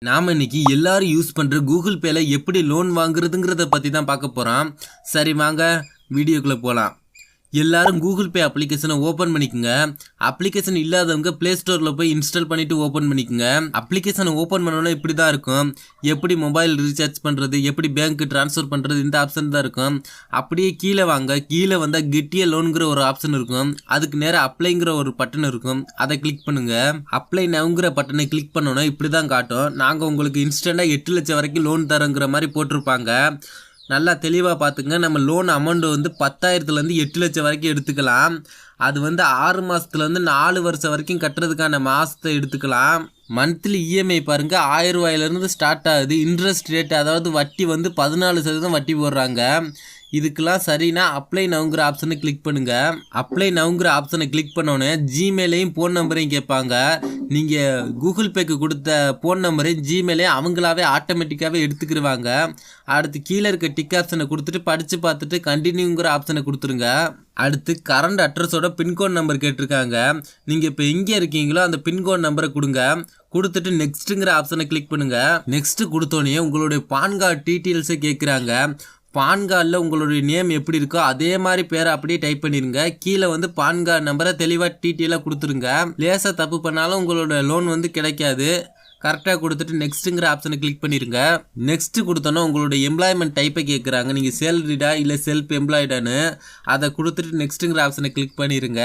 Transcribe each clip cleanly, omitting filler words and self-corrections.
நாம இன்னைக்கு எல்லாரும் யூஸ் பண்ற கூகுள் பேல எப்படி லோன் வாங்குறதுங்கிறத பத்தி தான் பார்க்க போறோம். சரி வாங்க வீடியோக்குள்ள போலாம். எல்லாரும் கூகுள் பே அப்ளிகேஷனை ஓப்பன் பண்ணிக்கோங்க. அப்ளிகேஷன் இல்லாதவங்க பிளே ஸ்டோரில் போய் இன்ஸ்டால் பண்ணிட்டு ஓப்பன் பண்ணிக்கோங்க. அப்ளிகேஷனை ஓப்பன் பண்ணோன்னா இப்படி தான் இருக்கும். எப்படி மொபைல் ரீசார்ஜ் பண்ணுறது, எப்படி பேங்க்கு ட்ரான்ஸ்ஃபர் பண்ணுறது, இந்த ஆப்ஷன் தான் இருக்கும். அப்படியே கீழே வாங்க. கீழே வந்தால் கெட்டிய லோனுங்கிற ஒரு ஆப்ஷன் இருக்கும். அதுக்கு நேராக அப்ளைங்கிற ஒரு பட்டன் இருக்கும். அதை கிளிக் பண்ணுங்க. அப்ளை நவுங்கிற பட்டனை கிளிக் பண்ணோன்னா இப்படி தான் காட்டும். நாங்கள் உங்களுக்கு இன்ஸ்டண்ட்டாக 8 லட்சம் வரைக்கும் லோன் தரோங்கிற மாதிரி போட்டிருப்பாங்க. நல்லா தெளிவாக பார்த்துங்க. நம்ம லோன் அமௌண்ட்டு வந்து 10,000லேருந்து 8 லட்சம் வரைக்கும் எடுத்துக்கலாம். அது வந்து 6 மாதத்துலேருந்து 4 வருஷம் வரைக்கும் கட்டுறதுக்கான மாதத்தை எடுத்துக்கலாம். மந்த்லி இஎம்ஐ பாருங்கள் 1000 ரூபாயிலேருந்து ஸ்டார்ட் ஆகுது. இன்ட்ரெஸ்ட் ரேட் அதாவது வட்டி வந்து 14% வட்டி போடுறாங்க. இதுக்கெல்லாம் சரினா அப்ளை நவுங்கிற ஆப்ஷனை கிளிக் பண்ணுங்கள். அப்ளை நவுங்கிற ஆப்ஷனை கிளிக் பண்ணோன்னே ஜிமெயிலையும் ஃபோன் நம்பரையும் கேட்பாங்க. நீங்கள் கூகுள் பேக்கு கொடுத்த ஃபோன் நம்பரையும் ஜிமெயிலையும் அவங்களாவே ஆட்டோமேட்டிக்காகவே எடுத்துக்கிடுவாங்க. அடுத்து கீழே இருக்க டிக் ஆப்ஷனை கொடுத்துட்டு படித்து பார்த்துட்டு கண்டினியூங்கிற ஆப்ஷனை கொடுத்துருங்க. அடுத்து கரண்ட் அட்ரஸோட பின்கோட் நம்பர் கேட்டிருக்காங்க. நீங்கள் இப்போ எங்கே இருக்கீங்களோ அந்த பின்கோட் நம்பரை கொடுங்க. கொடுத்துட்டு நெக்ஸ்ட்டுங்கிற ஆப்ஷனை கிளிக் பண்ணுங்கள். நெக்ஸ்ட்டு கொடுத்தோன்னே உங்களுடைய பான் கார்டு டீட்டெயில்ஸை கேட்குறாங்க. பான் கார்டில் உங்களுடைய நேம் எப்படி இருக்கோ அதே மாதிரி பேரை அப்படியே டைப் பண்ணிடுங்க. கீழே வந்து பான் கார்டு நம்பரை தெளிவாக டீட்டெயிலாக கொடுத்துருங்க. லேசாக தப்பு பண்ணாலும் உங்களோட லோன் வந்து கிடைக்காது. கரெக்டாக கொடுத்துட்டு நெக்ஸ்ட்டுங்கிற ஆப்ஷனை கிளிக் பண்ணிடுங்க. நெக்ஸ்ட்டு கொடுத்தோன்னா உங்களோட எம்ப்ளாய்மெண்ட் டைப்பை கேட்குறாங்க. நீங்கள் சேலரிடா இல்லை செல்ஃப் எம்ப்ளாய்டான்னு அதை கொடுத்துட்டு நெக்ஸ்ட்டுங்கிற ஆப்ஷனை கிளிக் பண்ணிடுங்க.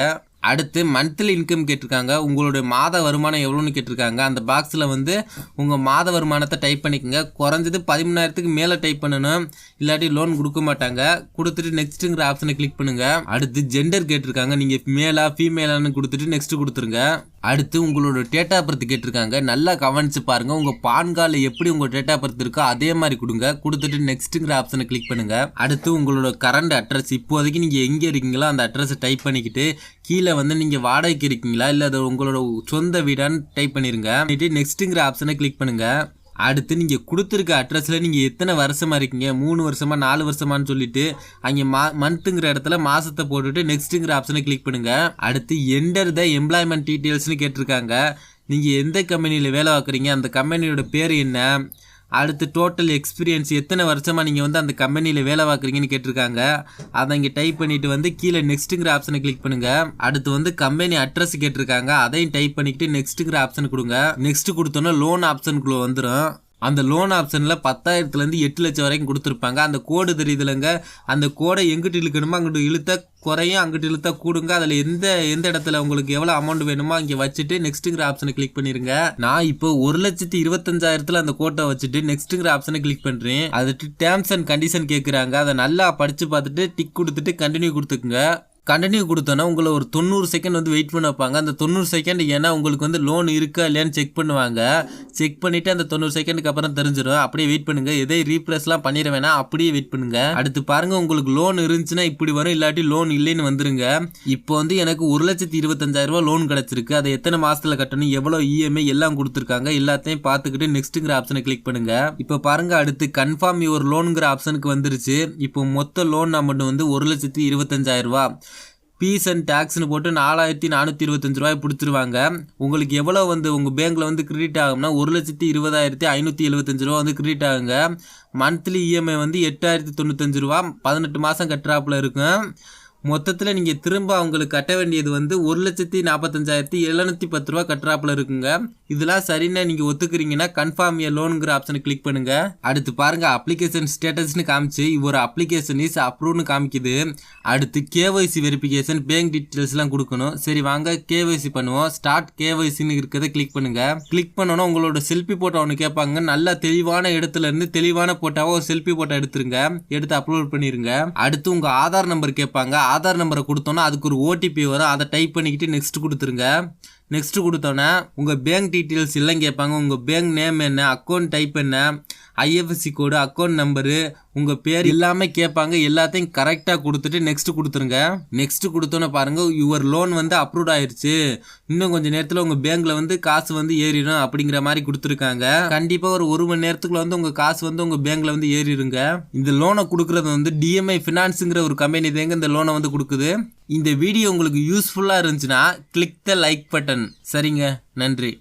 அடுத்து மந்த்லி இன்கம் கேட்டிருக்காங்க. உங்களுடைய மாத வருமானம் எவ்வளோன்னு கேட்டிருக்காங்க. அந்த பாக்ஸில் வந்து உங்கள் மாத வருமானத்தை டைப் பண்ணிக்கோங்க. குறைஞ்சது 13,000க்கு மேலே டைப் பண்ணணும், இல்லாட்டி லோன் கொடுக்க மாட்டாங்க. கொடுத்துட்டு நெக்ஸ்ட்டுங்கிற ஆப்ஷனை கிளிக் பண்ணுங்கள். அடுத்து ஜெண்டர் கேட்டிருக்காங்க. நீங்கள் மேலா ஃபீமேலான்னு கொடுத்துட்டு நெக்ஸ்ட்டு கொடுத்துருங்க. அடுத்து உங்களோட டேட் ஆஃப் பர்த் கேட்டிருக்காங்க. நல்லா கவனிச்சு பாருங்கள். உங்கள் பான் கார்டில் எப்படி உங்கள் டேட் ஆஃப் பர்த் இருக்கோ அதே மாதிரி கொடுங்க. கொடுத்துட்டு நெக்ஸ்ட்டுங்கிற ஆப்ஷனை கிளிக் பண்ணுங்கள். அடுத்து உங்களோட கரண்ட் அட்ரஸ், இப்போதைக்கு நீங்கள் எங்கே இருக்கீங்களோ அந்த அட்ரஸை டைப் பண்ணிக்கிட்டு கீழே வந்து நீங்கள் வாடகைக்கு இருக்கீங்களா இல்லை அது உங்களோட சொந்த வீடான்னு டைப் பண்ணிடுங்க. நெக்ஸ்ட்டுங்கிற ஆப்ஷனை கிளிக் பண்ணுங்கள். அடுத்து நீங்கள் கொடுத்துருக்க அட்ரஸில் நீங்கள் எத்தனை வருஷமாக இருக்கீங்க, 3 வருஷமா 4 வருஷமானு சொல்லிட்டு அங்கே மந்த்துங்கிற இடத்துல மாதத்தை போட்டுட்டு நெக்ஸ்ட்டுங்கிற ஆப்ஷனை கிளிக் பண்ணுங்கள். அடுத்து என்டர் த எம்ப்ளாய்மெண்ட் டீட்டெயில்ஸ்னு கேட்டிருக்காங்க. நீங்கள் எந்த கம்பெனியில் வேலை பார்க்குறீங்க, அந்த கம்பெனியோட பேர் என்ன, அடுத்து டோட்டல் எக்ஸ்பீரியன்ஸ் எத்தனை வருஷமாக நீங்கள் வந்து அந்த கம்பெனியில் வேலை பார்க்குறீங்கன்னு கேட்டிருக்காங்க. அதை இங்கே டைப் பண்ணிவிட்டு வந்து கீழே நெக்ஸ்ட்டுங்கிற ஆப்ஷனை கிளிக் பண்ணுங்கள். அடுத்து வந்து கம்பெனி அட்ரஸ் கேட்டிருக்காங்க. அதையும் டைப் பண்ணிக்கிட்டு நெக்ஸ்ட்டுங்கிற ஆப்ஷன் கொடுங்க. நெக்ஸ்ட்டு கொடுத்தோன்னா லோன் ஆப்ஷனுக்குள்ளே வந்துடும். அந்த லோன் ஆப்ஷனில் 10,000லேருந்து 8 லட்சம் வரைக்கும் கொடுத்துருப்பாங்க. அந்த கோடு தெரியுதுலங்க, அந்த கோடை எங்கிட்டு இழுக்கணுமோ அங்கிட்டு இழுத்தா குறையும், அங்கிட்டு இழுத்தா கூடுங்க. அதில் எந்த இடத்துல உங்களுக்கு எவ்வளோ அமௌண்ட் வேணுமோ அங்கே வச்சுட்டு நெக்ஸ்ட்டுங்கிற ஆப்ஷனை கிளிக் பண்ணிடுங்க. நான் இப்போ 1,25,000 அந்த கோட்டை வச்சுட்டு நெக்ஸ்ட்டுங்கிற ஆப்ஷனை கிளிக் பண்ணுறேன். அதுக்கு டேர்ம்ஸ் அண்ட் கண்டிஷன் கேட்குறாங்க. அதை நல்லா படித்து பார்த்துட்டு டிக் கொடுத்துட்டு கண்டினியூ கொடுத்துக்குங்க. கண்டினியூ கொடுத்தோன்னா உங்களை ஒரு 90 செகண்ட் வந்து வெயிட் பண்ண வைப்பாங்க. அந்த 90 செகண்ட் ஏன்னா உங்களுக்கு வந்து லோன் இருக்கா இல்லையான்னு செக் பண்ணுவாங்க. செக் பண்ணிவிட்டு அந்த 90 செகண்டுக்கு அப்புறம் தெரிஞ்சிடும். அப்படியே வெயிட் பண்ணுங்கள். எதை ரீப்ளேஸ்லாம் பண்ணிட வேணாம், அப்படியே வெயிட் பண்ணுங்கள். அடுத்து பாருங்கள், உங்களுக்கு லோன் இருந்துச்சுன்னா இப்படி வரும், இல்லாட்டி லோன் இல்லைன்னு வந்துருங்க. இப்போ வந்து எனக்கு 1,25,000 லோன் கிடச்சிருக்கு. அதை எத்தனை மாதத்தில் கட்டணும், எவ்வளோ இஎம்ஐ எல்லாம் கொடுத்துருக்காங்க. எல்லாத்தையும் பார்த்துக்கிட்டு நெக்ஸ்ட்டுங்கிற ஆப்ஷனை கிளிக் பண்ணுங்கள். இப்போ பாருங்கள், அடுத்து கன்ஃபார்ம் யுவர் லோனுங்கிற ஆப்ஷனுக்கு வந்துருச்சு. இப்போ மொத்த லோன் அமௌண்ட் வந்து 1,25,000. ஃபீஸ் அண்ட் டேக்ஸ்னு போட்டு 4,425 ரூபாய் பிடிச்சிருவாங்க. உங்களுக்கு எவ்வளோ வந்து உங்கள் பேங்க்கில் வந்து கிரெடிட் ஆகும்னா 1,20,575 ரூபா வந்து கிரெடிட் ஆகுங்க. மந்த்லி இஎம்ஐ வந்து 8,095 ரூபா, 18 மாதம் கட்டுறாப்புல இருக்கும். மொத்தத்தில் நீங்கள் திரும்ப அவங்களுக்கு கட்ட வேண்டியது வந்து 1,45,710 ரூபா கட்டுறாப்புல இருக்குங்க. இதெல்லாம் சரின்னா நீங்கள் ஒத்துக்கிறீங்கன்னா கன்ஃபார்ம் ஏ லோனுங்கிற ஆப்ஷனை கிளிக் பண்ணுங்க. அடுத்து பாருங்க, அப்ளிகேஷன் ஸ்டேட்டஸ்னு காமிச்சு ஒரு அப்ளிகேஷன் இஸ் அப்ரூவ்னு காமிக்குது. அடுத்து கேஒய்சி வெரிஃபிகேஷன், பேங்க் டீட்டெயில்ஸ்லாம் கொடுக்கணும். சரி வாங்க கேஒய்சி பண்ணுவோம். ஸ்டார்ட் கேஒய்சின்னு இருக்கிறத கிளிக் பண்ணுங்க. கிளிக் பண்ணோன்னா உங்களோட செல்ஃபி போட்டோ ஒன்று கேட்பாங்க. நல்லா தெளிவான இடத்துல இருந்து தெளிவான போட்டோவோ ஒரு செல்ஃபி போட்டோ எடுத்துருங்க. எடுத்து அப்லோட் பண்ணிருங்க. அடுத்து உங்கள் ஆதார் நம்பர் கேட்பாங்க. ஆதார் நம்பரை கொடுத்தோன்னா அதுக்கு ஒரு ஓடிபி வரும். அதை டைப் பண்ணிக்கிட்டு நெக்ஸ்ட் கொடுத்துருங்க. நெக்ஸ்ட் கொடுத்தோன்னே உங்கள் பேங்க் டீட்டெயில்ஸ் எல்லாம் கேட்பாங்க. உங்கள் பேங்க் நேம் என்ன, அக்கௌண்ட் டைப் என்ன, ஐஎஃப்எஸ்சி கோடு, அக்கௌண்ட் நம்பரு, உங்கள் பேர் எல்லாமே கேட்பாங்க. எல்லாத்தையும் கரெக்டாக கொடுத்துட்டு நெக்ஸ்ட் கொடுத்துருங்க. நெக்ஸ்ட் கொடுத்தோன்னே பாருங்கள், யுவர் லோன் வந்து அப்ரூவ் ஆயிடுச்சு. இன்னும் கொஞ்சம் நேரத்தில் உங்கள் பேங்க்கில் வந்து காசு வந்து ஏறிடும் அப்படிங்கிற மாதிரி கொடுத்துருக்காங்க. கண்டிப்பாக ஒரு மணி நேரத்துக்குள்ள வந்து உங்கள் காசு வந்து உங்கள் பேங்க்கில் வந்து ஏறிடுங்க. இந்த லோனை கொடுக்குறது வந்து டிஎம்ஐ ஃபினான்ஸுங்கிற ஒரு கம்பெனி தாங்க இந்த லோனை வந்து கொடுக்குது. இந்த வீடியோ உங்களுக்கு யூஸ்ஃபுல்லாக இருந்துச்சுன்னா கிளிக் த லைக் பட்டன். சரிங்க, நன்றி.